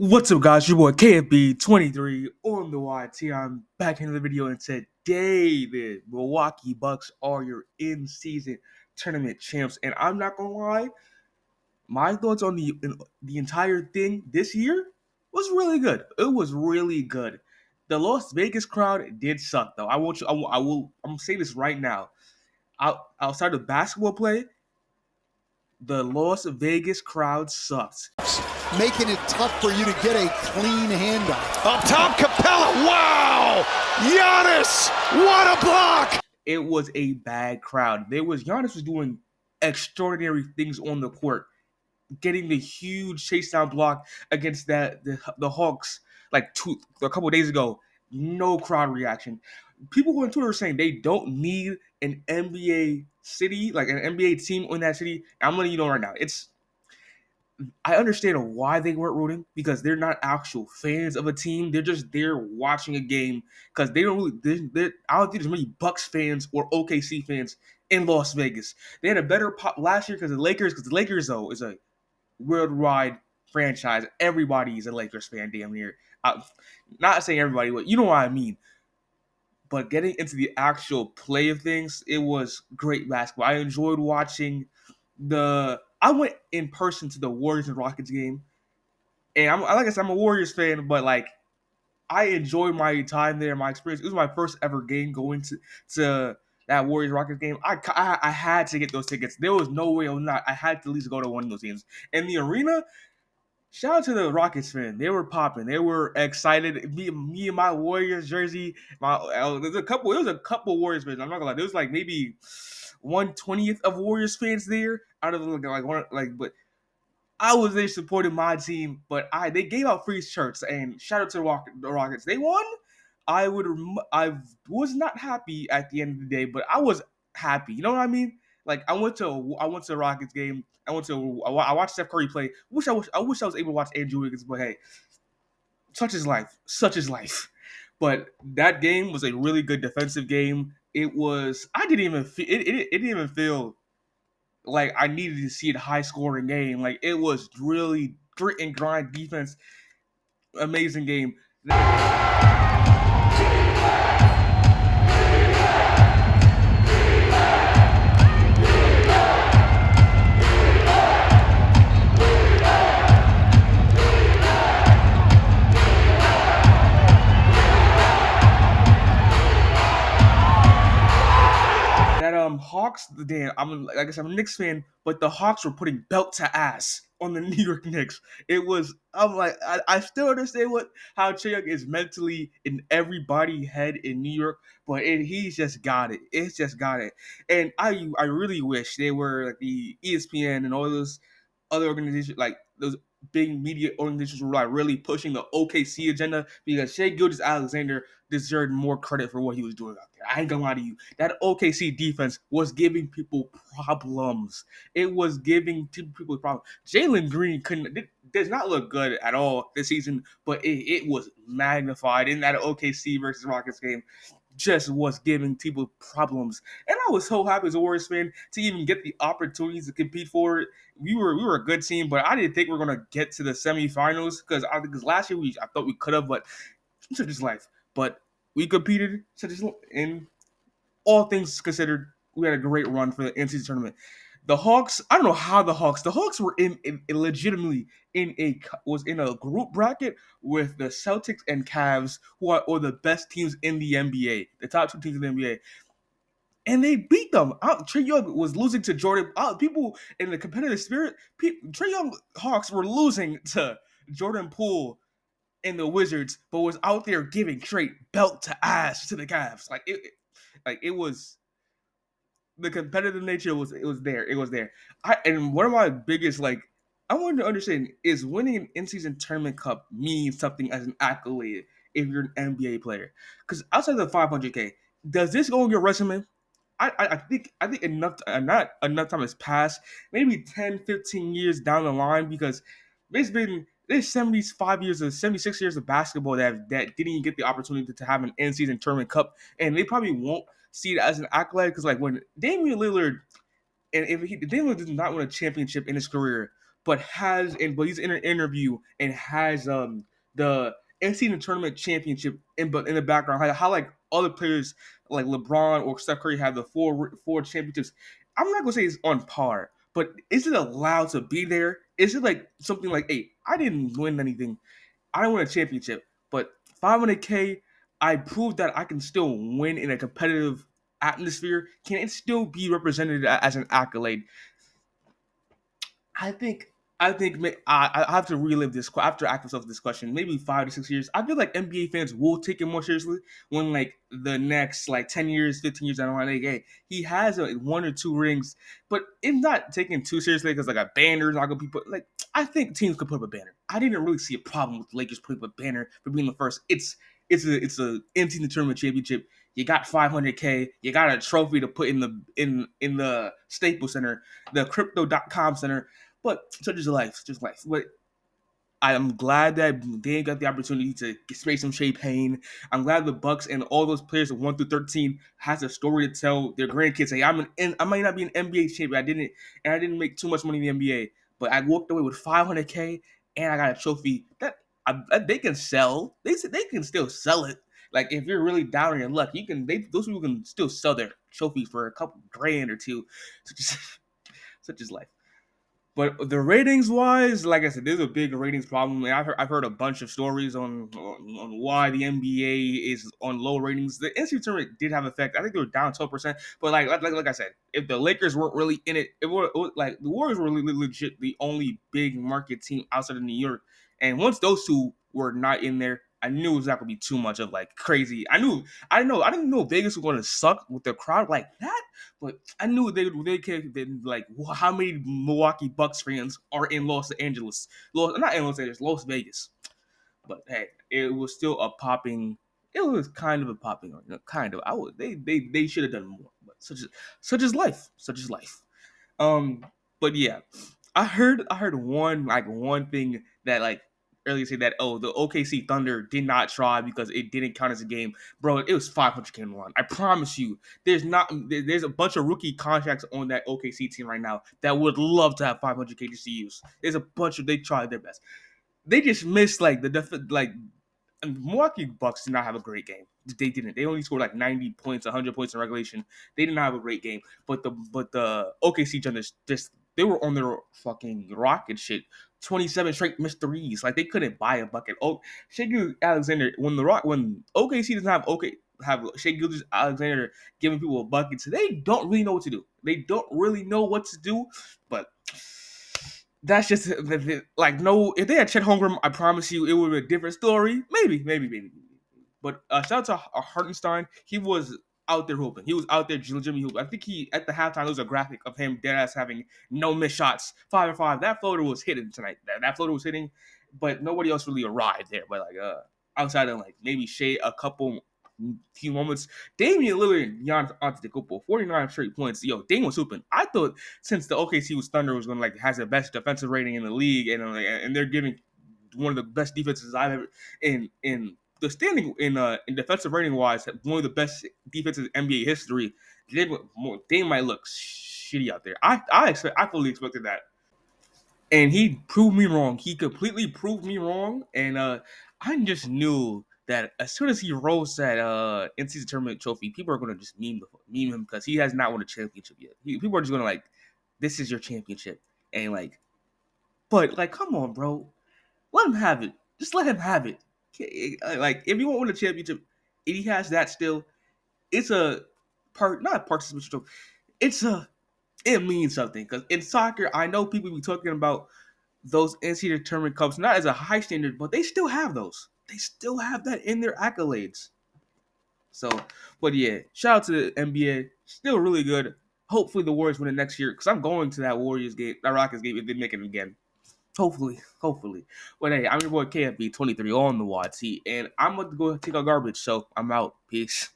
What's up, guys? Your boy KFB23 on the YT. I'm back in the video, and today the Milwaukee Bucks are your in-season tournament champs. And I'm not gonna lie, my thoughts on the entire thing this year was really good. It was really good. The Las Vegas crowd did suck, though. I want you. I will. I'm saying this right now. Outside of basketball play, the Las Vegas crowd sucks. Making it tough for you to get a clean handoff. Up top, Capella. Wow! Giannis! What a block! It was a bad crowd. Giannis was doing extraordinary things on the court, getting the huge chase down block against the Hawks like a couple of days ago. No crowd reaction. People on Twitter are saying they don't need an NBA city, like an NBA team in that city. I'm letting you know right now. I understand why they weren't rooting, because they're not actual fans of a team. They're just there watching a game because they don't really. I don't think there's many Bucks fans or OKC fans in Las Vegas. They had a better pop last year because the Lakers though is a worldwide franchise. Everybody is a Lakers fan, damn near. Not saying everybody, but you know what I mean. But getting into the actual play of things, it was great basketball. I enjoyed watching I went in person to the Warriors and Rockets game, and like I said, I'm a Warriors fan, but like I enjoyed my time there, my experience. It was my first ever game going to that Warriors Rockets game. I had to get those tickets. There was no way I was not. I had to at least go to one of those games. And the arena, shout out to the Rockets fan. They were popping. They were excited. Me and my Warriors jersey. There was a couple Warriors fans. I'm not gonna lie. There was like maybe 1/20th of Warriors fans there out of like one like. But I was there supporting my team. But they gave out free shirts, and shout out to the Rockets. They won. I was not happy at the end of the day, but I was happy. You know what I mean? Like I went to the Rockets game. I watched Steph Curry play. I wish I was able to watch Andrew Wiggins, but hey, such is life. Such is life. But that game was a really good defensive game. It was. I didn't even feel it didn't even feel like I needed to see a high scoring game. Like it was really grit and grind defense. Amazing game. Hawks, damn, like I said, I'm a Knicks fan, but the Hawks were putting belt to ass on the New York Knicks. I'm like, I still understand how Trae Young is mentally in everybody's head in New York, but he's just got it. It's just got it. And I really wish they were like the ESPN and all those other organizations, like those big media organizations were like really pushing the OKC agenda, because Shea Gilgeous-Alexander deserved more credit for what he was doing out there. I ain't gonna lie to you. That OKC defense was giving people problems. It was giving people problems. Jalen Green does not look good at all this season, but it was magnified in that OKC versus Rockets game. Just was giving people problems. And I was so happy as a Warriors fan to even get the opportunities to compete for it. We were a good team, but I didn't think we were gonna get to the semifinals, because last year I thought we could have, but such is life. But we competed, in all things considered, we had a great run for the NCAA tournament. The Hawks, I don't know how the Hawks were legitimately was in a group bracket with the Celtics and Cavs, who are the best teams in the NBA, the top two teams in the NBA, and they beat them. Trae Young was losing to Jordan. People in the competitive spirit, Trae Young Hawks were losing to Jordan Poole and the Wizards, but was out there giving straight belt to ass to the Cavs. It was the competitive nature was there. It was there. And one of my biggest I wanted to understand is winning an in-season tournament cup means something as an accolade if you're an NBA player. Because outside of the 500K, does this go on your resume? I think not enough time has passed, maybe 10, 15 years down the line, because there's 76 years of basketball that didn't even get the opportunity to have an in-season tournament cup, and they probably won't see it as an accolade, because like when Damian Lillard, Damian Lillard did not win a championship in his career, but he's in an interview and has the NCAA tournament championship in the background. How like other players like LeBron or Steph Curry have the four championships. I'm not gonna say it's on par, but is it allowed to be there? Is it like something like, hey, I didn't win anything, I don't win a championship, but 500K, I proved that I can still win in a competitive atmosphere. Can it still be represented as an accolade? I think I have to relive this. I have to ask myself this question. Maybe 5 to 6 years. I feel like NBA fans will take it more seriously when like the next like 10 years, 15 years down the line. Like, hey, he has like 1 or 2 rings, but it's not taken too seriously because like a banner is not gonna be put. Like I think teams could put up a banner. I didn't really see a problem with the Lakers putting up a banner for being the first. It's a NCAA tournament championship. You got 500K. You got a trophy to put in the Staples Center, the Crypto.com Center. But such is life, just life. But I am glad that they got the opportunity to spray some Shea Payne. I'm glad the Bucks and all those players of 1 through 13 has a story to tell their grandkids. Hey, I might not be an NBA champion. I didn't make too much money in the NBA, but I walked away with 500K and I got a trophy that they can sell. They can still sell it. Like if you're really down on your luck, those people can still sell their trophy for a couple grand or two. Such is life. But the ratings wise, like I said, there's a big ratings problem. And I've heard a bunch of stories on why the NBA is on low ratings. The NCAA tournament did have an effect. I think they were down 12%. But like I said, if the Lakers weren't really in it, like the Warriors were really legit the only big market team outside of New York. And once those two were not in there, I knew it was not gonna be too much of like crazy. I didn't know Vegas was gonna suck with the crowd like that. But I knew they could been like how many Milwaukee Bucks fans are in Los Angeles, not in Los Angeles, Las Vegas. But hey, it was still a popping. It was kind of a popping, kind of. They should have done more, but such is life, such is life. Um, but yeah, I heard one thing that like earlier say that the OKC Thunder did not try because it didn't count as a game, bro. It was 500K on the line. I promise you, there's a bunch of rookie contracts on that OKC team right now that would love to have 500K just to use. There's a bunch of they tried their best. They just missed like and Milwaukee Bucks did not have a great game. They didn't. They only scored like 90 points, 100 points in regulation. They did not have a great game. But the OKC just they were on their fucking rocket shit. 27 straight missed threes. Like they couldn't buy a bucket. Oh, Shai Alexander when OKC doesn't have Shai Alexander giving people a bucket, so they don't really know what to do. They don't really know what to do, but that's just like no. If they had Chet Holmgren, I promise you, it would be a different story. Maybe. But shout out to Hartenstein. He was out there hooping. He was out there legitimately hooping. I think he at the halftime there was a graphic of him deadass having no missed shots, 5-5. That floater was hitting tonight. That floater was hitting, but nobody else really arrived there. But like outside of like maybe Shea a couple few moments. Damian Lillard and Giannis Antetokounmpo, 49 straight points. Yo, Dame was hooping. I thought since the OKC was Thunder was going to like has the best defensive rating in the league, and they're giving one of the best defenses I've ever in the standing in defensive rating wise, one of the best defenses in NBA history. Dame might look shitty out there. I fully expected that, and he proved me wrong. He completely proved me wrong, and I just knew that as soon as he rose that NCAA tournament trophy, people are gonna just meme him because he has not won a championship yet. People are just gonna like, this is your championship, and like, but like, come on, bro, let him have it. Just let him have it. Like, if you won't win a championship, and he has that still, it's a not a participation trophy. It means something because in soccer, I know people be talking about those NCAA tournament cups not as a high standard, but they still have those. They still have that in their accolades. So, but yeah, shout out to the NBA. Still really good. Hopefully the Warriors win it next year because I'm going to that Warriors game, that Rockets game if they make it again. Hopefully. But hey, I'm your boy KFB23 on the YT, and I'm going to go take a garbage, so I'm out. Peace.